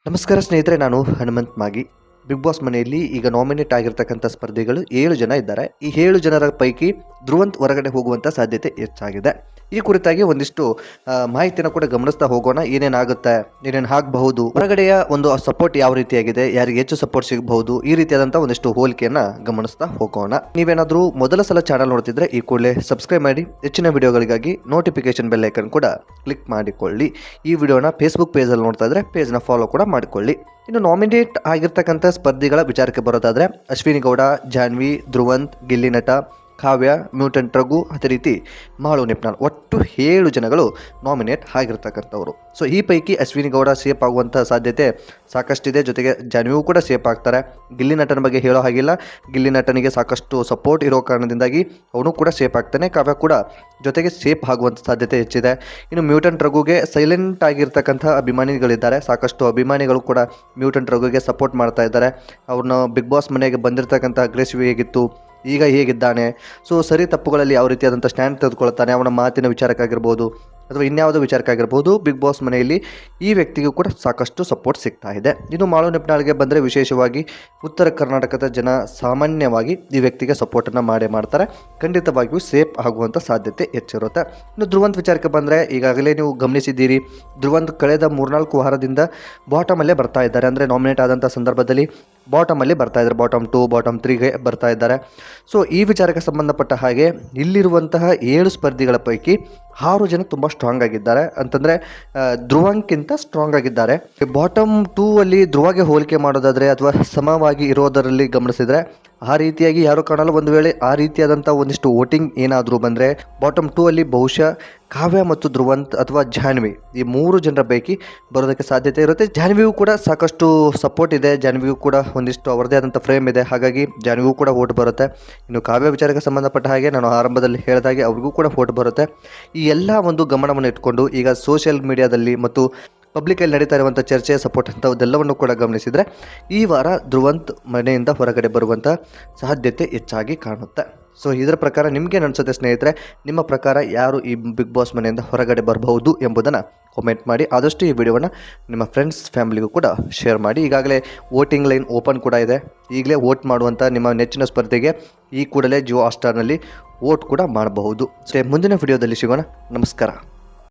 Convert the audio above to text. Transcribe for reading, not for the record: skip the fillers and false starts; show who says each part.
Speaker 1: ನಮಸ್ಕಾರ ಸ್ನೇಹಿತರೆ, ನಾನು ಹನುಮಂತ್ ಮಾಗಿ. ಬಿಗ್ ಬಾಸ್ ಮನೆಯಲ್ಲಿ ಈಗ ನಾಮಿನೇಟ್ ಆಗಿರ್ತಕ್ಕಂಥ ಸ್ಪರ್ಧಿಗಳು 7 ಜನ ಇದ್ದಾರೆ. ಈ 7 ಜನರ ಪೈಕಿ ಧ್ರುವಂತ್ ಹೊರಗಡೆ ಹೋಗುವಂಥ ಸಾಧ್ಯತೆ ಹೆಚ್ಚಾಗಿದೆ. ಈ ಕುರಿತಾಗಿ ಒಂದಿಷ್ಟು ಮಾಹಿತಿನ ಕೂಡ ಗಮನಿಸ್ತಾ ಹೋಗೋಣ. ಏನೇನಾಗುತ್ತೆ, ಏನೇನು ಆಗಬಹುದು, ಹೊರಗಡೆಯ ಒಂದು ಸಪೋರ್ಟ್ ಯಾವ ರೀತಿಯಾಗಿದೆ, ಯಾರಿಗೆ ಹೆಚ್ಚು ಸಪೋರ್ಟ್ ಸಿಗಬಹುದು, ಈ ರೀತಿಯಾದಂಥ ಒಂದಿಷ್ಟು ಹೋಲಿಕೆಯನ್ನ ಗಮನಿಸ್ತಾ ಹೋಗೋಣ. ನೀವೇನಾದರೂ ಮೊದಲ ಸಲ ಚಾನಲ್ ನೋಡ್ತಿದ್ರೆ ಈ ಕೂಡಲೇ ಸಬ್ಸ್ಕ್ರೈಬ್ ಮಾಡಿ. ಹೆಚ್ಚಿನ ವಿಡಿಯೋಗಳಿಗಾಗಿ ನೋಟಿಫಿಕೇಶನ್ ಬೆಲ್ ಐಕನ್ ಕೂಡ ಕ್ಲಿಕ್ ಮಾಡಿಕೊಳ್ಳಿ. ಈ ವಿಡಿಯೋನ ಫೇಸ್ಬುಕ್ ಪೇಜಲ್ಲಿ ನೋಡ್ತಾ ಇದ್ರೆ ಪೇಜ್ನ ಫಾಲೋ ಕೂಡ ಮಾಡಿಕೊಳ್ಳಿ. ಇನ್ನು ನಾಮಿನೇಟ್ ಆಗಿರ್ತಕ್ಕಂಥ ಸ್ಪರ್ಧಿಗಳ ವಿಚಾರಕ್ಕೆ ಬರೋದಾದ್ರೆ ಅಶ್ವಿನಿ ಗೌಡ, ಜಾನ್ವಿ, ಧ್ರುವಂತ್, ಗಿಲ್ಲಿ ನಟ, ಕಾವ್ಯ, ಮ್ಯೂಟೆಂಟ್ ರಘು, ಅದೇ ರೀತಿ ಮಾಳು ನಿಪ್ನಾಳ್, ಒಟ್ಟು 7 ಜನಗಳು ನಾಮಿನೇಟ್ ಆಗಿರ್ತಕ್ಕಂಥವ್ರು. ಸೊ ಈ ಪೈಕಿ ಅಶ್ವಿನಿ ಗೌಡ ಸೇಫ್ ಆಗುವಂಥ ಸಾಧ್ಯತೆ ಸಾಕಷ್ಟಿದೆ. ಜೊತೆಗೆ ಜಾನ್ವಿಯೂ ಕೂಡ ಸೇಫ್ ಆಗ್ತಾರೆ. ಗಿಲ್ಲಿ ನಟನ ಬಗ್ಗೆ ಹೇಳೋ ಹಾಗಿಲ್ಲ. ಗಿಲ್ಲಿ ನಟನಿಗೆ ಸಾಕಷ್ಟು ಸಪೋರ್ಟ್ ಇರೋ ಕಾರಣದಿಂದಾಗಿ ಅವನು ಕೂಡ ಸೇಫ್ ಆಗ್ತಾನೆ. ಕಾವ್ಯ ಕೂಡ ಜೊತೆಗೆ ಸೇಫ್ ಆಗುವಂಥ ಸಾಧ್ಯತೆ ಹೆಚ್ಚಿದೆ. ಇನ್ನು ಮ್ಯೂಟೆಂಟ್ ರಘುಗೆ ಸೈಲೆಂಟ್ ಆಗಿರ್ತಕ್ಕಂಥ ಅಭಿಮಾನಿಗಳಿದ್ದಾರೆ. ಸಾಕಷ್ಟು ಅಭಿಮಾನಿಗಳು ಕೂಡ ಮ್ಯೂಟೆಂಟ್ ರಘುಗೆ ಸಪೋರ್ಟ್ ಮಾಡ್ತಾ ಇದ್ದಾರೆ. ಅವ್ರನ್ನ ಬಿಗ್ ಬಾಸ್ ಮನೆಗೆ ಬಂದಿರತಕ್ಕಂಥ ಅಗ್ರೆಸಿವ್ ಹೇಗಿತ್ತು, ಈಗ ಹೇಗಿದ್ದಾನೆ, ಸೊ ಸರಿ ತಪ್ಪುಗಳಲ್ಲಿ ಯಾವ ರೀತಿಯಾದಂಥ ಸ್ಟ್ಯಾಂಡ್ ತೆಗೆದುಕೊಳ್ತಾನೆ, ಅವನ ಮಾತಿನ ವಿಚಾರಕ್ಕಾಗಿರ್ಬೋದು ಅಥವಾ ಇನ್ಯಾವುದೋ ವಿಚಾರಕ್ಕಾಗಿರ್ಬೋದು, ಬಿಗ್ ಬಾಸ್ ಮನೆಯಲ್ಲಿ ಈ ವ್ಯಕ್ತಿಗೂ ಕೂಡ ಸಾಕಷ್ಟು ಸಪೋರ್ಟ್ ಸಿಗ್ತಾ ಇದೆ. ಇನ್ನು ಮಾಳು ನಿಪ್ನಾಳ್ಗೆ ಬಂದರೆ ವಿಶೇಷವಾಗಿ ಉತ್ತರ ಕರ್ನಾಟಕದ ಜನ ಸಾಮಾನ್ಯವಾಗಿ ಈ ವ್ಯಕ್ತಿಗೆ ಸಪೋರ್ಟನ್ನು ಮಾಡ್ತಾರೆ. ಖಂಡಿತವಾಗಿಯೂ ಸೇಫ್ ಆಗುವಂಥ ಸಾಧ್ಯತೆ ಹೆಚ್ಚಿರುತ್ತೆ. ಇನ್ನು ಧ್ರುವಂತ್ ವಿಚಾರಕ್ಕೆ ಬಂದರೆ ಈಗಾಗಲೇ ನೀವು ಗಮನಿಸಿದ್ದೀರಿ, ಧ್ರುವಂತ್ ಕಳೆದ 3-4 ವಾರದಿಂದ ಬಾಟಮಲ್ಲೇ ಬರ್ತಾ ಇದ್ದಾರೆ. ಅಂದರೆ ನಾಮಿನೇಟ್ ಆದಂಥ ಸಂದರ್ಭದಲ್ಲಿ ಬಾಟಮಲ್ಲಿ ಬರ್ತಾ ಇದ್ದಾರೆ. ಬಾಟಮ್ 2, ಬಾಟಮ್ 3ಗೆ ಬರ್ತಾ ಇದ್ದಾರೆ. ಸೊ ಈ ವಿಚಾರಕ್ಕೆ ಸಂಬಂಧಪಟ್ಟ ಹಾಗೆ ಇಲ್ಲಿರುವಂತಹ 7 ಸ್ಪರ್ಧಿಗಳ ಪೈಕಿ 6 ಜನ ತುಂಬ ಸ್ಟ್ರಾಂಗ್ ಆಗಿದ್ದಾರೆ. ಅಂತಂದರೆ ಧ್ರುವಂಕ್ಕಿಂತ ಸ್ಟ್ರಾಂಗ್ ಆಗಿದ್ದಾರೆ. ಬಾಟಮ್ 2 ಅಲ್ಲಿ ಧ್ರುವಗೆ ಹೋಲಿಕೆ ಮಾಡೋದಾದರೆ ಅಥವಾ ಸಮವಾಗಿ ಇರೋದರಲ್ಲಿ ಗಮನಿಸಿದರೆ ಆ ರೀತಿಯಾಗಿ ಯಾರು ಕಾಣಲ್ಲ. ಒಂದು ವೇಳೆ ಆ ರೀತಿಯಾದಂಥ ಒಂದಿಷ್ಟು ವೋಟಿಂಗ್ ಏನಾದರೂ ಬಂದರೆ ಬಾಟಮ್ 2 ಅಲ್ಲಿ ಬಹುಶಃ ಕಾವ್ಯ ಮತ್ತು ಧ್ರುವಂತ್ ಅಥವಾ ಜಾನ್ವಿ, ಈ 3 ಜನರ ಪೈಕಿ ಬರೋದಕ್ಕೆ ಸಾಧ್ಯತೆ ಇರುತ್ತೆ. ಜಾನ್ವಿಗೂ ಕೂಡ ಸಾಕಷ್ಟು ಸಪೋರ್ಟ್ ಇದೆ. ಜಾನ್ವಿಗೂ ಕೂಡ ಒಂದಿಷ್ಟು ಅವರದೇ ಆದಂಥ ಫ್ರೇಮ್ ಇದೆ. ಹಾಗಾಗಿ ಜಾನ್ವಿಗೂ ಕೂಡ ವೋಟ್ ಬರುತ್ತೆ. ಇನ್ನು ಕಾವ್ಯ ವಿಚಾರಕ್ಕೆ ಸಂಬಂಧಪಟ್ಟ ಹಾಗೆ ನಾನು ಆರಂಭದಲ್ಲಿ ಹೇಳಿದಾಗೆ ಅವ್ರಿಗೂ ಕೂಡ ವೋಟ್ ಬರುತ್ತೆ. ಈ ಎಲ್ಲ ಒಂದು ಗಮನವನ್ನು ಇಟ್ಕೊಂಡು ಈಗ ಸೋಷಿಯಲ್ ಮೀಡಿಯಾದಲ್ಲಿ ಮತ್ತು ಪಬ್ಲಿಕಲ್ಲಿ ನಡೀತಾ ಇರುವಂಥ ಚರ್ಚೆ, ಸಪೋರ್ಟ್ ಅಂಥದ್ದೆಲ್ಲವನ್ನು ಕೂಡ ಗಮನಿಸಿದರೆ ಈ ವಾರ ಧ್ರುವಂತ್ ಮನೆಯಿಂದ ಹೊರಗಡೆ ಬರುವಂಥ ಸಾಧ್ಯತೆ ಹೆಚ್ಚಾಗಿ ಕಾಣುತ್ತೆ. ಸೊ ಇದರ ಪ್ರಕಾರ ನಿಮಗೇನು ಅನಿಸುತ್ತೆ ಸ್ನೇಹಿತರೆ? ನಿಮ್ಮ ಪ್ರಕಾರ ಯಾರು ಈ ಬಿಗ್ ಬಾಸ್ ಮನೆಯಿಂದ ಹೊರಗಡೆ ಬರಬಹುದು ಎಂಬುದನ್ನು ಕಾಮೆಂಟ್ ಮಾಡಿ. ಆದಷ್ಟು ಈ ವಿಡಿಯೋವನ್ನು ನಿಮ್ಮ ಫ್ರೆಂಡ್ಸ್, ಫ್ಯಾಮಿಲಿಗೂ ಕೂಡ ಶೇರ್ ಮಾಡಿ. ಈಗಾಗಲೇ ವೋಟಿಂಗ್ ಲೈನ್ ಓಪನ್ ಕೂಡ ಇದೆ. ಈಗಲೇ ವೋಟ್ ಮಾಡುವಂಥ ನಿಮ್ಮ ನೆಚ್ಚಿನ ಸ್ಪರ್ಧೆಗೆ ಈ ಕೂಡಲೇ ಜಿಯೋ ಹಾಟ್‌ಸ್ಟಾರ್ನಲ್ಲಿ ವೋಟ್ ಕೂಡ ಮಾಡಬಹುದು. ಮುಂದಿನ ವಿಡಿಯೋದಲ್ಲಿ ಸಿಗೋಣ. ನಮಸ್ಕಾರ.